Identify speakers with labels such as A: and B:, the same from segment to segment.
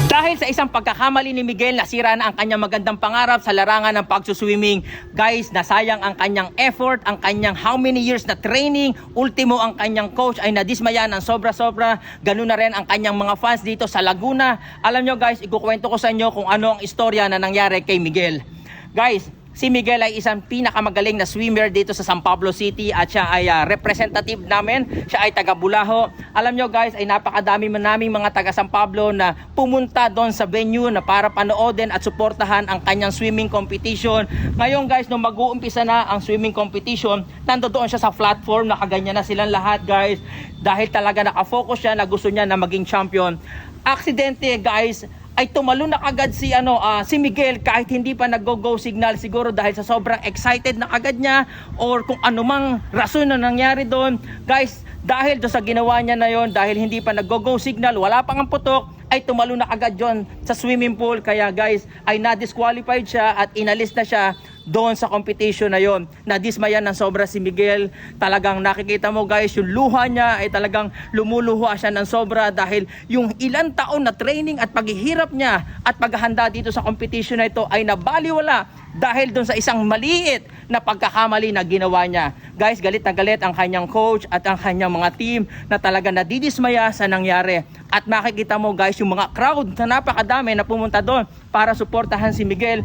A: Dahil sa isang pagkakamali ni Miguel, nasira na ang kanyang magandang pangarap sa larangan ng pagsuswimming. Guys, nasayang ang kanyang effort, ang kanyang how many years na training. Ultimo, ang kanyang coach ay nadismaya ng sobra-sobra. Ganun na rin ang kanyang mga fans dito sa Laguna. Alam nyo guys, ikukwento ko sa inyo kung ano ang istorya na nangyari kay Miguel. Guys, si Miguel ay isang pinakamagaling na swimmer dito sa San Pablo City at siya ay representative namin. Siya ay taga Bulaho. Alam nyo guys, ay napakadami man naming mga taga San Pablo na pumunta doon sa venue na para panoodin at suportahan ang kanyang swimming competition. Ngayon guys, nung mag-uumpisa na ang swimming competition, nandoon siya sa platform, nakaganyan na silang lahat guys. Dahil talaga nakafocus siya na gusto niya na maging champion. Aksidente guys, ay tumalon na kagad si Miguel kahit hindi pa nag-go signal, siguro dahil sa sobrang excited na kagad niya or kung anumang rason na nangyari doon. Guys, dahil doon sa ginawa niya na yon, dahil hindi pa nag-go signal, wala pang ang putok, ay tumalon na kagad yon sa swimming pool. Kaya guys, ay na-disqualified siya at inalis na siya doon sa competition na yon. Nadismaya ng sobra si Miguel. Talagang nakikita mo guys, yung luha niya ay talagang lumuluha siya ng sobra dahil yung ilang taon na training at paghihirap niya at paghahanda dito sa competition na ito ay nabaliwala dahil doon sa isang maliit na pagkakamali na ginawa niya. Guys, galit na galit ang kanyang coach at ang kanyang mga team na talaga nadidismaya sa nangyari. At makikita mo guys, yung mga crowd na napakadami na pumunta doon para suportahan si Miguel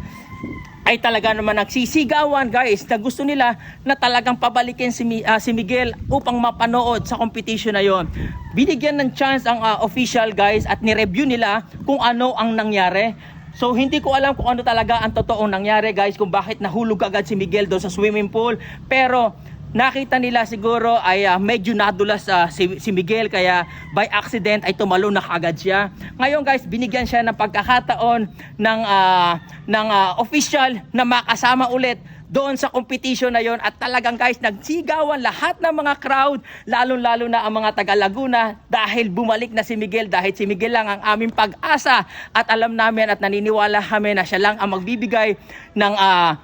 A: ay talaga naman nagsisigawan guys na gusto nila na talagang pabalikin si Miguel upang mapanood sa competition na yon. Binigyan ng chance ang official guys at ni-review nila kung ano ang nangyari. So hindi ko alam kung ano talaga ang totoong nangyari guys, kung bakit nahulog agad si Miguel doon sa swimming pool. Pero nakita nila siguro ay medyo nadulas si Miguel, kaya by accident ay tumalo na kaagad siya. Ngayon guys, binigyan siya ng pagkakataon ng official na makasama ulit doon sa competition na yon. At talagang guys, nagsigawan lahat ng mga crowd, lalo na ang mga taga Laguna, dahil bumalik na si Miguel, dahil si Miguel lang ang aming pag-asa at alam namin at naniniwala kami na siya lang ang magbibigay ng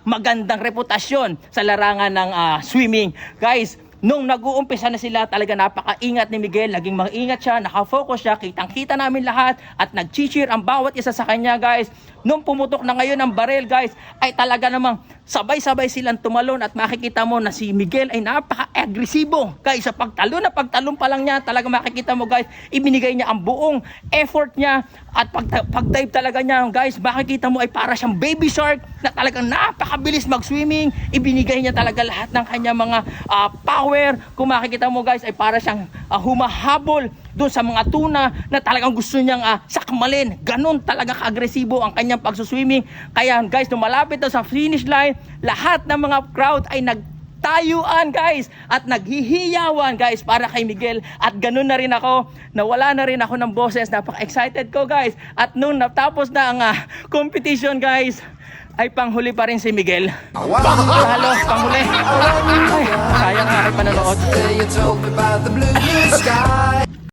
A: magandang reputasyon sa larangan ng swimming. Guys, nung nag-uumpisa na sila, talaga napaka-ingat ni Miguel, naging mag-ingat siya, nakafocus siya, kitang-kita namin lahat at nag-cheer ang bawat isa sa kanya guys. Nung pumutok na ngayon ang barel guys, ay talaga namang sabay-sabay silang tumalon at makikita mo na si Miguel ay napaka-agresibo guys. Sa pagtalon pa lang niya, talaga makikita mo guys, ibinigay niya ang buong effort niya at pag-dive talaga niya guys, makikita mo ay para siyang baby shark na talagang napakabilis mag-swimming. Ibinigay niya talaga lahat ng kanya mga power. Kung makikita mo guys, ay para siyang humahabol doon sa mga tuna na talagang gusto niyang sakmalin. Ganon talaga ka-agresibo ang kanyang pagsuswimming. Kaya guys, nung malapit daw sa finish line, lahat ng mga crowd ay nagtayuan guys at naghihiyawan guys para kay Miguel. At ganun na rin ako, nawala na rin ako ng boses, napaka-excited ko guys. At nung natapos na ang competition guys, ay panghuli pa rin si Miguel. Halo, panghuli. Ay, sayang nga ay panonood.